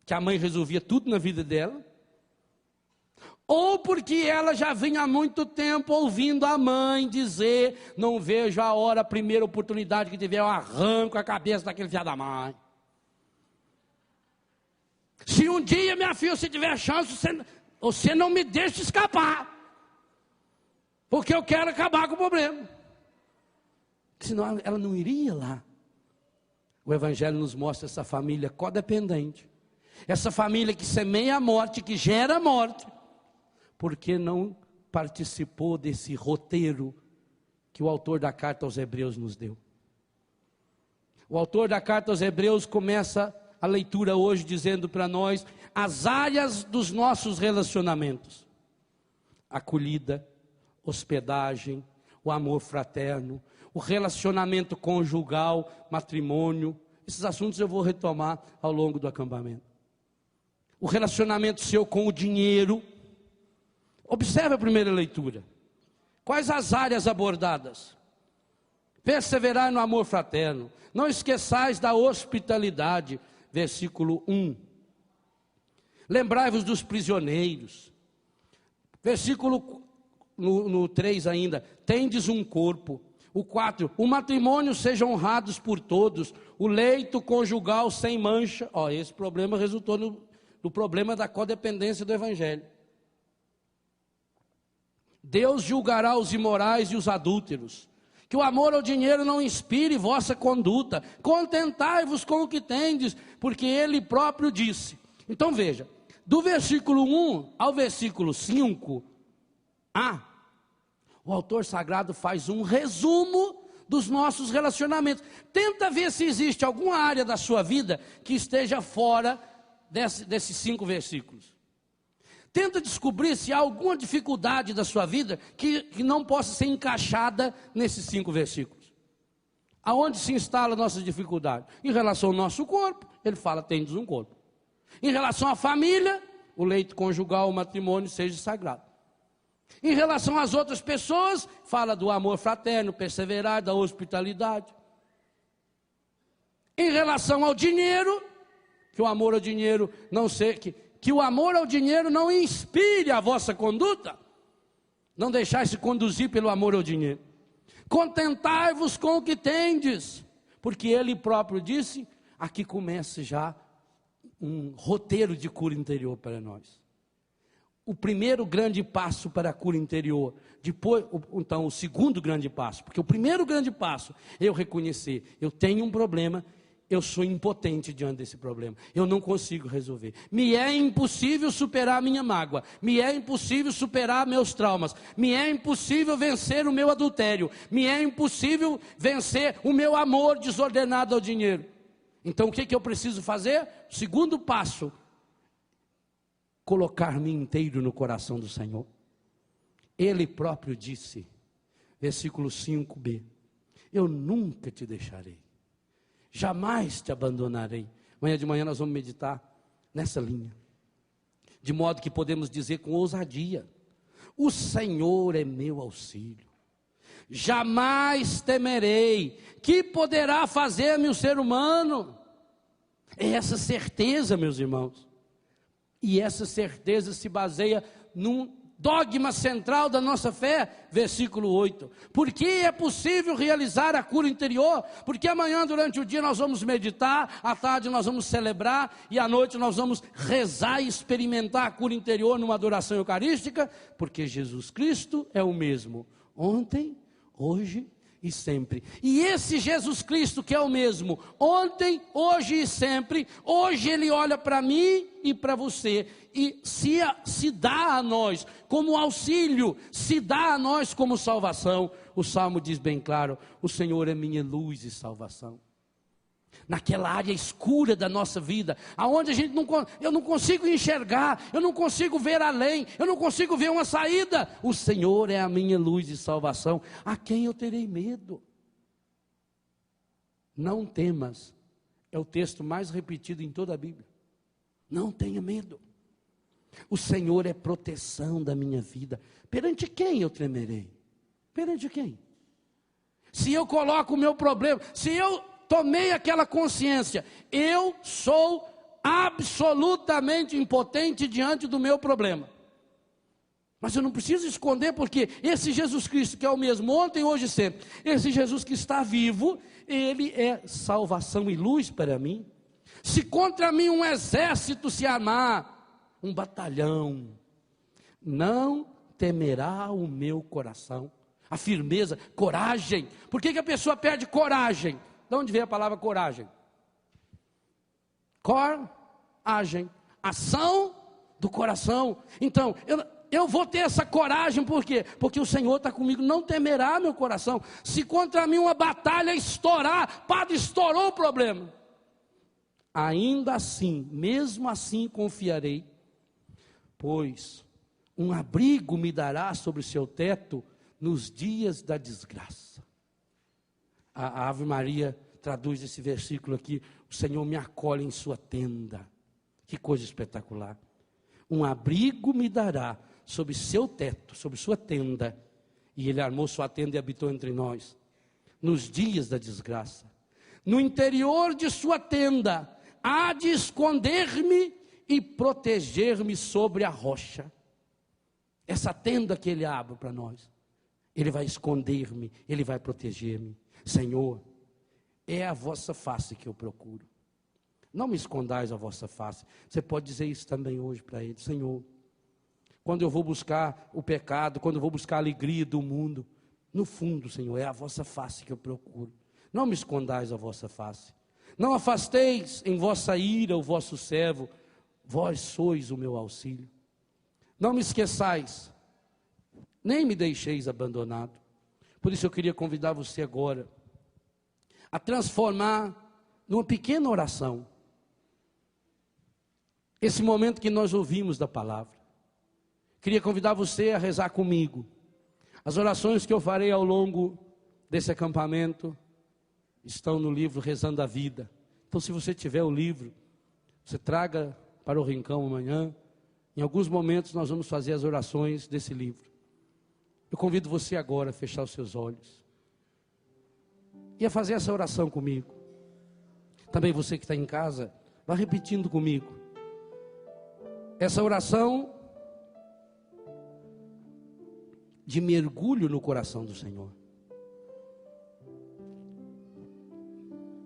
que a mãe resolvia tudo na vida dela, ou porque ela já vinha há muito tempo ouvindo a mãe dizer: não vejo a hora, a primeira oportunidade que tiver, eu arranco a cabeça daquele filho da mãe. Se um dia, minha filha, você tiver chance, você não me deixa escapar, porque eu quero acabar com o problema. Senão ela não iria lá. O Evangelho nos mostra essa família codependente, essa família que semeia a morte, que gera a morte, porque não participou desse roteiro que o autor da carta aos Hebreus nos deu. O autor da carta aos Hebreus começa a leitura hoje dizendo para nós as áreas dos nossos relacionamentos: acolhida, hospedagem, o amor fraterno, o relacionamento conjugal, matrimônio. Esses assuntos eu vou retomar ao longo do acampamento. O relacionamento seu com o dinheiro. Observe a primeira leitura. Quais as áreas abordadas? Perseverai no amor fraterno, não esqueçais da hospitalidade, versículo 1. Lembrai-vos dos prisioneiros. Versículo no 3 ainda, tendes um corpo. O 4, o matrimônio seja honrados por todos, o leito conjugal sem mancha. Esse problema resultou no problema da codependência do Evangelho. Deus julgará os imorais e os adúlteros. Que o amor ao dinheiro não inspire vossa conduta. Contentai-vos com o que tendes, porque Ele próprio disse. Então veja, do versículo 1 ao versículo 5, o autor sagrado faz um resumo dos nossos relacionamentos. Tenta ver se existe alguma área da sua vida que esteja fora desses 5 versículos. Tenta descobrir se há alguma dificuldade da sua vida que não possa ser encaixada nesses 5 versículos. Aonde se instala a nossa dificuldade? Em relação ao nosso corpo, ele fala: tendes um corpo. Em relação à família, o leito conjugal, o matrimônio seja sagrado. Em relação às outras pessoas, fala do amor fraterno, perseverar, da hospitalidade. Em relação ao dinheiro, que o amor ao dinheiro não seja... Que o amor ao dinheiro não inspire a vossa conduta. Não deixai-se conduzir pelo amor ao dinheiro. Contentai-vos com o que tendes, porque Ele próprio disse. Aqui começa já um roteiro de cura interior para nós. O primeiro grande passo para a cura interior, depois, então o segundo grande passo, porque o primeiro grande passo é eu reconhecer: eu tenho um problema, eu sou impotente diante desse problema, eu não consigo resolver, me é impossível superar a minha mágoa, me é impossível superar meus traumas, me é impossível vencer o meu adultério, me é impossível vencer o meu amor desordenado ao dinheiro. Então o que eu preciso fazer? Segundo passo: colocar-me inteiro no coração do Senhor. Ele próprio disse, versículo 5b: eu nunca te deixarei, jamais te abandonarei. Amanhã de manhã nós vamos meditar nessa linha, de modo que podemos dizer com ousadia: o Senhor é meu auxílio, jamais temerei. Que poderá fazer-me o ser humano? É essa certeza, meus irmãos. E essa certeza se baseia num dogma central da nossa fé, versículo 8. Porque é possível realizar a cura interior? Porque amanhã durante o dia nós vamos meditar, à tarde nós vamos celebrar e à noite nós vamos rezar e experimentar a cura interior numa adoração eucarística, porque Jesus Cristo é o mesmo ontem, hoje e sempre. E esse Jesus Cristo que é o mesmo ontem, hoje e sempre, hoje Ele olha para mim e para você e se dá a nós como auxílio, se dá a nós como salvação. O Salmo diz bem claro: o Senhor é minha luz e salvação. Naquela área escura da nossa vida, aonde eu não consigo enxergar, eu não consigo ver além, eu não consigo ver uma saída, o Senhor é a minha luz e salvação. A quem eu terei medo? Não temas, é o texto mais repetido em toda a Bíblia. Não tenha medo. O Senhor é proteção da minha vida. Perante quem eu tremerei? Perante quem? Se eu coloco o meu problema, se eu tomei aquela consciência, eu sou absolutamente impotente diante do meu problema. Mas eu não preciso esconder, porque esse Jesus Cristo, que é o mesmo ontem, hoje e sempre, esse Jesus que está vivo, ele é salvação e luz para mim. Se contra mim um exército se armar, um batalhão, não temerá o meu coração. A firmeza, coragem. Por que a pessoa perde coragem? De onde vem a palavra coragem? Coragem, ação do coração. Então, eu vou ter essa coragem, por quê? Porque o Senhor está comigo, não temerá meu coração. Se contra mim uma batalha estourar, padre, estourou o problema. Ainda assim, mesmo assim confiarei, pois um abrigo me dará sobre o seu teto nos dias da desgraça. A Ave Maria traduz esse versículo aqui: o Senhor me acolhe em sua tenda. Que coisa espetacular. Um abrigo me dará sobre seu teto, sobre sua tenda. E ele armou sua tenda e habitou entre nós. Nos dias da desgraça. No interior de sua tenda, há de esconder-me e proteger-me sobre a rocha. Essa tenda que ele abre para nós. Ele vai esconder-me, ele vai proteger-me. Senhor, é a vossa face que eu procuro. Não me escondais a vossa face. Você pode dizer isso também hoje para ele. Senhor, quando eu vou buscar o pecado, quando eu vou buscar a alegria do mundo, no fundo, Senhor, é a vossa face que eu procuro. Não me escondais a vossa face. Não afasteis em vossa ira o vosso servo. Vós sois o meu auxílio. Não me esqueçais, nem me deixeis abandonado. Por isso eu queria convidar você agora a transformar numa pequena oração esse momento que nós ouvimos da palavra. Queria convidar você a rezar comigo. As orações que eu farei ao longo desse acampamento estão no livro Rezando a Vida. Então, se você tiver o livro, você traga para o rincão amanhã. Em alguns momentos nós vamos fazer as orações desse livro. Eu convido você agora a fechar os seus olhos e a fazer essa oração comigo. Também você que está em casa, vá repetindo comigo. Essa oração de mergulho no coração do Senhor.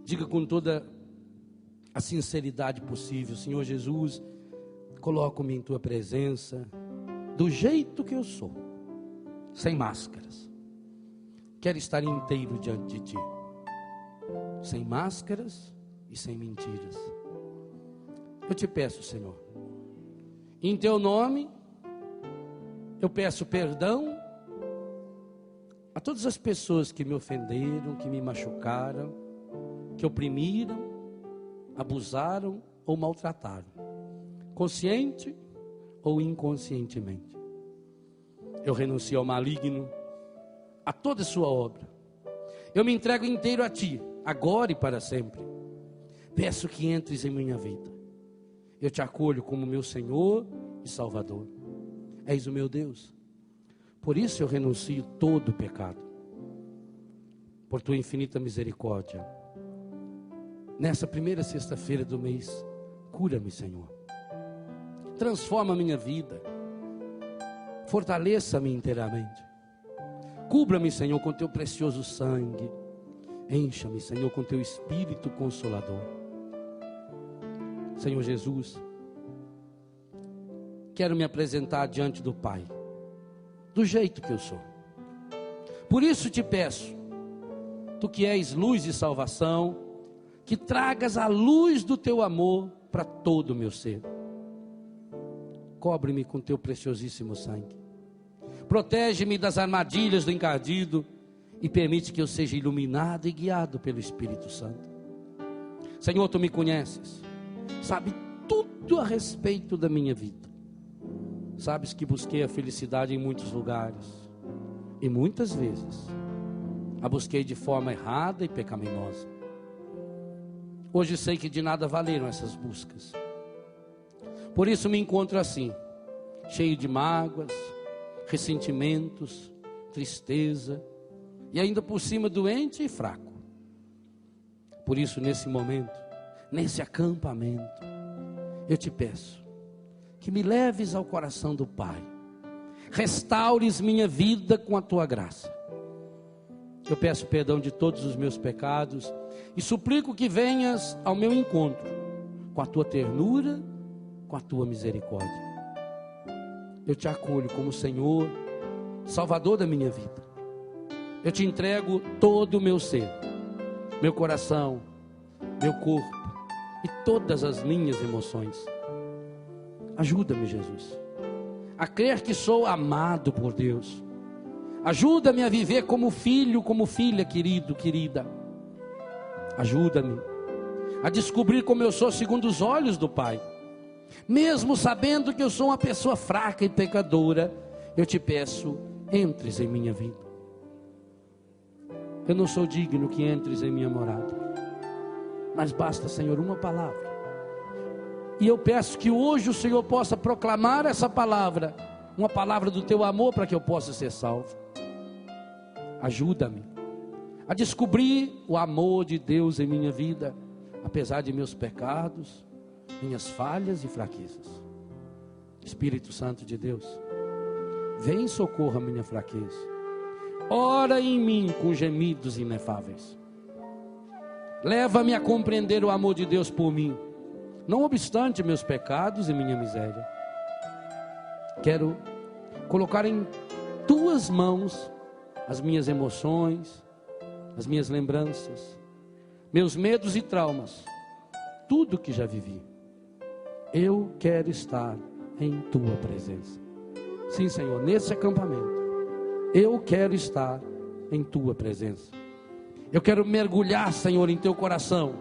Diga com toda a sinceridade possível: Senhor Jesus, coloco-me em tua presença, do jeito que eu sou, sem máscaras. Quero estar inteiro diante de ti, sem máscaras e sem mentiras. Eu te peço, Senhor, em teu nome, eu peço perdão a todas as pessoas que me ofenderam, que me machucaram, que oprimiram, abusaram ou maltrataram, consciente ou inconscientemente. Eu renuncio ao maligno, a toda a sua obra. Eu me entrego inteiro a ti, agora e para sempre. Peço que entres em minha vida. Eu te acolho como meu Senhor e Salvador. És o meu Deus. Por isso eu renuncio todo o pecado. Por tua infinita misericórdia. Nessa primeira sexta-feira do mês, cura-me, Senhor. Transforma a minha vida. Fortaleça-me inteiramente. Cubra-me, Senhor, com teu precioso sangue. Encha-me, Senhor, com teu Espírito Consolador. Senhor Jesus, quero me apresentar diante do Pai, do jeito que eu sou. Por isso te peço, tu que és luz e salvação, que tragas a luz do teu amor para todo o meu ser. Cobre-me com teu preciosíssimo sangue. Protege-me das armadilhas do encardido e permite que eu seja iluminado e guiado pelo Espírito Santo. Senhor, tu me conheces, sabe tudo a respeito da minha vida. Sabes que busquei a felicidade em muitos lugares e muitas vezes a busquei de forma errada e pecaminosa. Hoje sei que de nada valeram essas buscas. Por isso me encontro assim, cheio de mágoas, ressentimentos, tristeza, e ainda por cima doente e fraco. Por isso, nesse momento, nesse acampamento, eu te peço que me leves ao coração do Pai, restaures minha vida com a tua graça. Eu peço perdão de todos os meus pecados e suplico que venhas ao meu encontro com a tua ternura, com a tua misericórdia. Eu te acolho como Senhor, Salvador da minha vida. Eu te entrego todo o meu ser, meu coração, meu corpo e todas as minhas emoções. Ajuda-me, Jesus, a crer que sou amado por Deus. Ajuda-me a viver como filho, como filha, querido, querida. Ajuda-me a descobrir como eu sou segundo os olhos do Pai. Mesmo sabendo que eu sou uma pessoa fraca e pecadora, eu te peço, entres em minha vida. Eu não sou digno que entres em minha morada, mas basta, Senhor, uma palavra. E eu peço que hoje o Senhor possa proclamar essa palavra, uma palavra do teu amor, para que eu possa ser salvo. Ajuda-me a descobrir o amor de Deus em minha vida, apesar de meus pecados, minhas falhas e fraquezas. Espírito Santo de Deus, vem socorra a minha fraqueza. Ora em mim com gemidos inefáveis. Leva-me a compreender o amor de Deus por mim, não obstante meus pecados e minha miséria. Quero colocar em tuas mãos as minhas emoções, as minhas lembranças, meus medos e traumas, tudo que já vivi. Eu quero estar em tua presença. Sim, Senhor, nesse acampamento, eu quero estar em tua presença. Eu quero mergulhar, Senhor, em teu coração,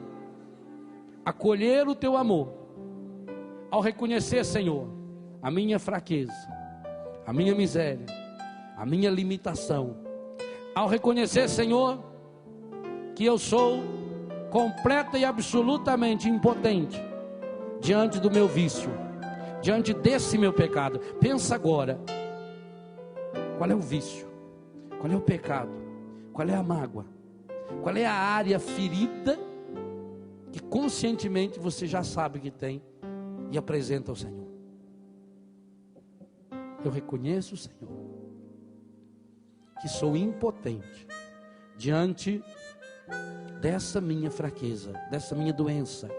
acolher o teu amor, ao reconhecer, Senhor, a minha fraqueza, a minha miséria, a minha limitação, ao reconhecer, Senhor, que eu sou completa e absolutamente impotente diante do meu vício, diante desse meu pecado. Pensa agora, qual é o vício? Qual é o pecado? Qual é a mágoa? Qual é a área ferida que conscientemente você já sabe que tem e apresenta ao Senhor? Eu reconheço, Senhor, que sou impotente diante dessa minha fraqueza, dessa minha doença,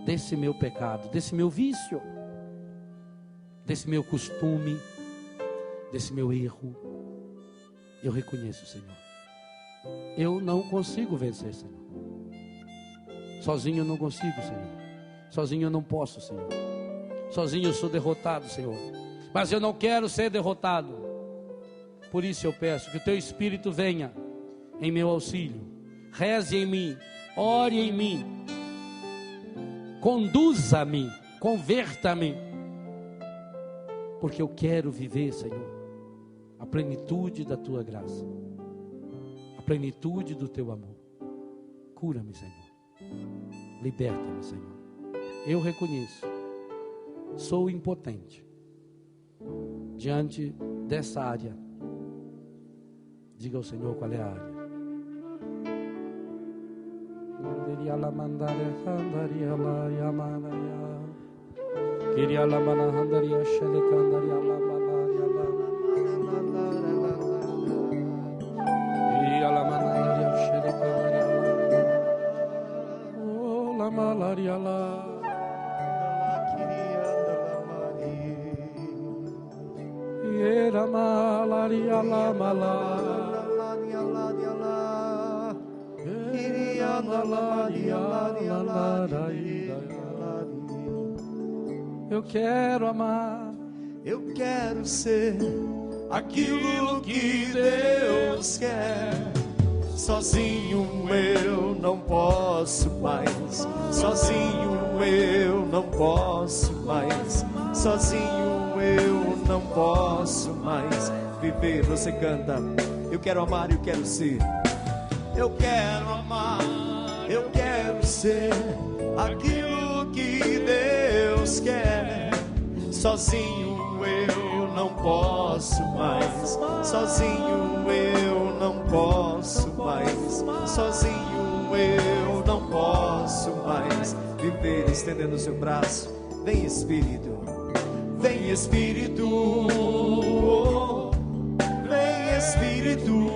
desse meu pecado, desse meu vício, desse meu costume, desse meu erro. Eu reconheço, Senhor. Eu não consigo vencer, Senhor. Sozinho eu não consigo, Senhor. Sozinho eu não posso, Senhor. Sozinho eu sou derrotado, Senhor. Mas eu não quero ser derrotado. Por isso eu peço que o teu Espírito venha em meu auxílio. Reze em mim, ore em mim, conduza-me, converta-me, porque eu quero viver, Senhor, a plenitude da tua graça, a plenitude do teu amor. Cura-me, Senhor, liberta-me, Senhor. Eu reconheço, sou impotente diante dessa área. Diga ao Senhor qual é a área. Eu quero amar, eu quero ser aquilo que Deus quer. Sozinho eu não posso mais, sozinho eu não posso mais, sozinho eu não posso mais viver. Você canta, eu quero amar, eu quero ser. Eu quero amar, eu quero ser aquilo que Deus quer. Sozinho eu não posso mais, sozinho eu não posso mais, sozinho eu não posso mais viver. Estendendo o seu braço, vem Espírito, vem Espírito, vem Espírito.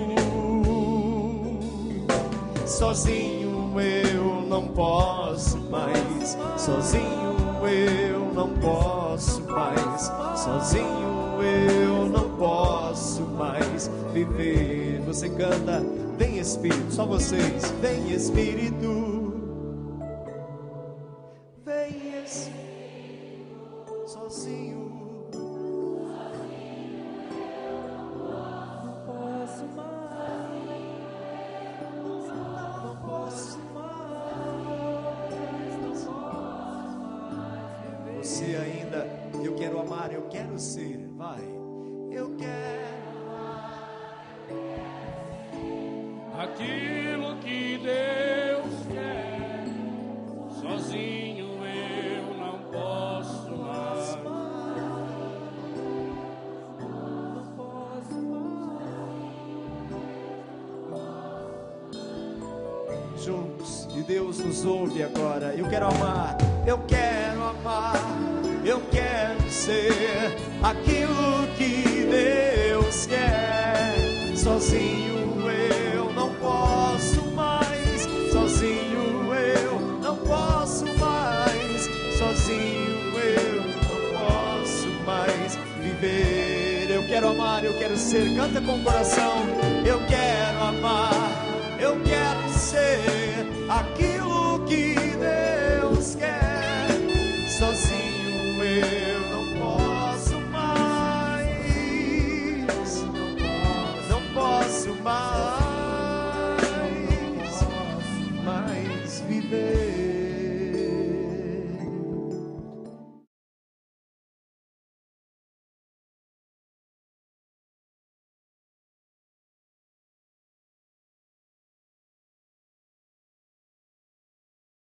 Sozinho eu não posso mais, sozinho eu não posso mais, sozinho eu não posso mais viver. Você canta, vem Espírito, só vocês, vem Espírito, vem Espírito. Sozinho não posso mais, não posso mais. Você ainda, eu quero amar, eu quero ser, vai. Eu quero aquilo que Deus quer. Sozinho eu não posso mais. Juntos, e Deus nos ouve agora. Eu quero amar, eu quero amar, eu quero ser aquilo que Deus quer. Sozinho eu não posso mais, sozinho eu não posso mais, sozinho eu não posso mais viver. Eu quero amar, eu quero ser, canta com o coração. Eu quero amar, eu quero